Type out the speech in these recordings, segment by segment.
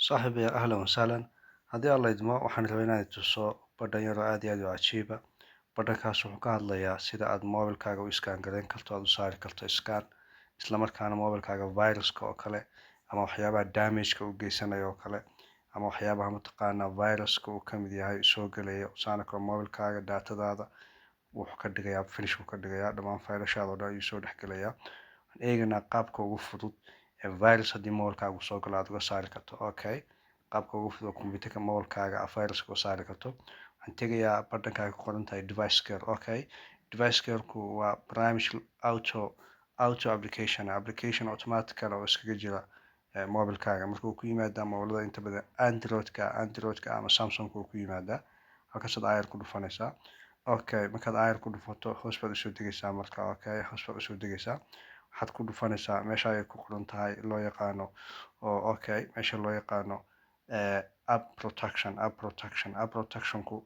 صاحبي يا أهلا وسهلا. haddii alla idmo waxaan rabaa inaad tuso badhan yar oo aad iyo aad u cajiiba. Badhankaas wuxuu ka hadlayaa sida aad moobilkaaga u iskaan garayn karto, aad u saari karto iskaan, isla markaana moobilkaaga viruska oo kale ama waxyaabaha damageka u geysanayo oo kale ama waxyaabaha mataqaanaa viruska uu ka mid yahay soo gelayo saana kale moobilkaaga daatadaada wuxuu ka dhigayaa finish uu ka dhigayaa dhammaan faylashaada oo dhan ayuu soo dhex gelayaa. Waxaan eegaynaa qaabka ugu fudud ee virus haddii moobilkaaga soo galo aad uga saari karto. Okay, qaabka ugu fudud computerka moobilkaaga aad viruska u saari karto, waxaan tegayaa badhankaaga ku qoran tahay device care. Okay, device careku waa barnaamij auto application automatic ah oo iskaga jira moobilkaaga. Marka uu ku yimaadaa moobilada inta badan androidka ama samsungka uu ku yimaadaa, halkaasaad ayar ku dhufanaysaa. Okay, markaad ayar ku dhufato hoos baad usoo degaysaa marka. Okay, hoos baad usoo degaysaa, waxaad ku dhufanaysaa meesha ay ku qoran tahay loo yaqaano okay, meesha loo yaqaano app protectionku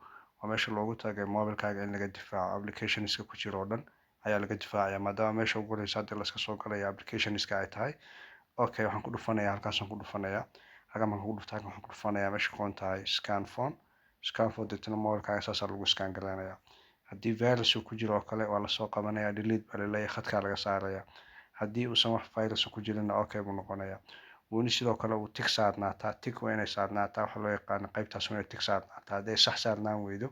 waa meesha loogu talagalay moobilkaaga in laga difaaco applicationska ku jira oo dhan ayaa laga difaacaya maadaama meesha ugu horeysa hadii laska soo galaya applicationska ay tahay. Okay, waxaan ku dhufanayaa halkaasaan ku dhufanayaa, halkaan markaan ku dhufto halkaan waxaan ku dhufanayaa meesha ku qoran tahay scan phone deetana moobilkaaga saasaa lagu scan gareynayaa. Haddii virus uu ku jiro oo kale waa lasoo qabanayaa, delete baa laleeyahay, khadkaa laga saarayaa. Haddii uusan wax virus ku jirin okay buu noqonayaa. weli sidoo kale uu tig saarnaataa, tig waa inay saarnaataa, waxa loo yaqaano qaybtaas waa inay tig saarnaataa. hadday sax saarnaan weydo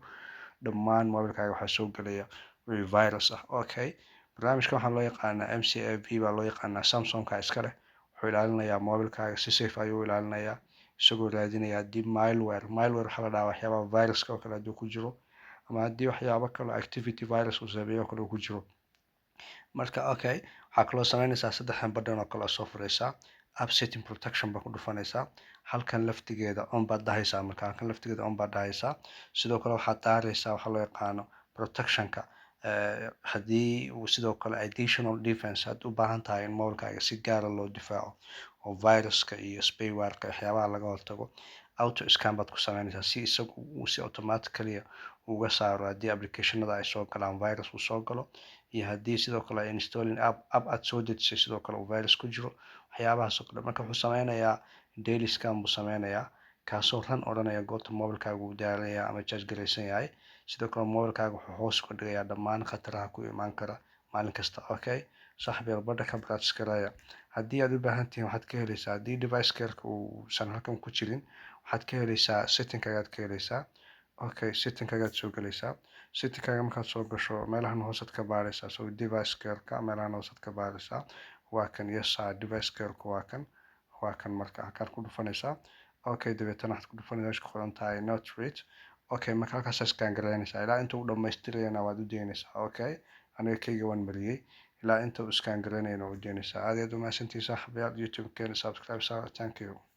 dhammaan moobilkaaga waxaa soo gelaya wixii virus ah. Okay, barnaamijkan waxaa loo yaqaanaa MCAV baa loo yaqaanaa, samsungka iska leh. Wuxuu ilaalinayaa moobilkaaga si safe ayuu ilaalinayaa, isagoo raadinaya haddii malware waxaa la dhahaa waxyaabaha viruska oo kale hadduu ku jiro ama haddii waxyaabo kale activity virus uu sameeyo oo kale uu ku jiro. Marka okay, waxaa kaloo sameynaysaa saddexdan badhan oo kale oo soo furaysaa, app setting protection baa ku dhufanaysaa, halkan laftigeeda on baad dhahaysaa. Marka halkan laftigeeda on baad dhahaysaa, sidoo kale waxaad daaraysaa waxa loo yaqaano protectionka. Haddii uu sidoo kale additional defense aad u baahan tahay in moobilkaaga si gaara loo difaaco oo viruska iyo spywareka waxyaabaha laga hortago, auto scan baad ku sameynaysaa si isagu uu si automatically uga saaro haddii applicationada ay soo galaan virus uu soo galo, iyo haddii sidoo kale ay installing app aad soo dejisay sidoo kale uu virus ku jiro, waxyaabahaas oo kale. Marka wuxuu sameynayaa daily scan buu sameynayaa, kaasoo ran odhanaya goorta moobilkaaga uu daaranayaa ama charge garaysan yahay. sidoo kale moobilkaaga wuxuu hoos uga dhigayaa dhammaan khataraha ku imaan kara maalin kasta. Okay, saaxiibayaal badhanka practice gareeya. Haddii aad u baahan tihiin waxaad ka helaysaa, haddii device careka uusan halkan ku jirin waxaad ka helaysaa settingkagaad ka helaysaa. Okay, settingkagaad soo galaysaa, settingkaga markaad soo gasho meelahan hoosaad ka baaraysaa, so device careka meelahan hoosaad ka baaraysaa. waa kan yes device careku waa kan marka halkaan ku dhufanaysaa. Okay, dabeetana waxaad ku dhufanaysaa meesha ku qoran tahay not read. Okay, marka halkaas scan gareynaysaa ilaa inta uu dhamaystirayana waad u deynaysaa. Okay, aniga kayga waan mariyay ilaa inta uu scan gareynayana waa u deynaysaa. aad iyo aad u mahadsantihiin saaxiibayaal, youtube-keena subscribe saara. Thank you.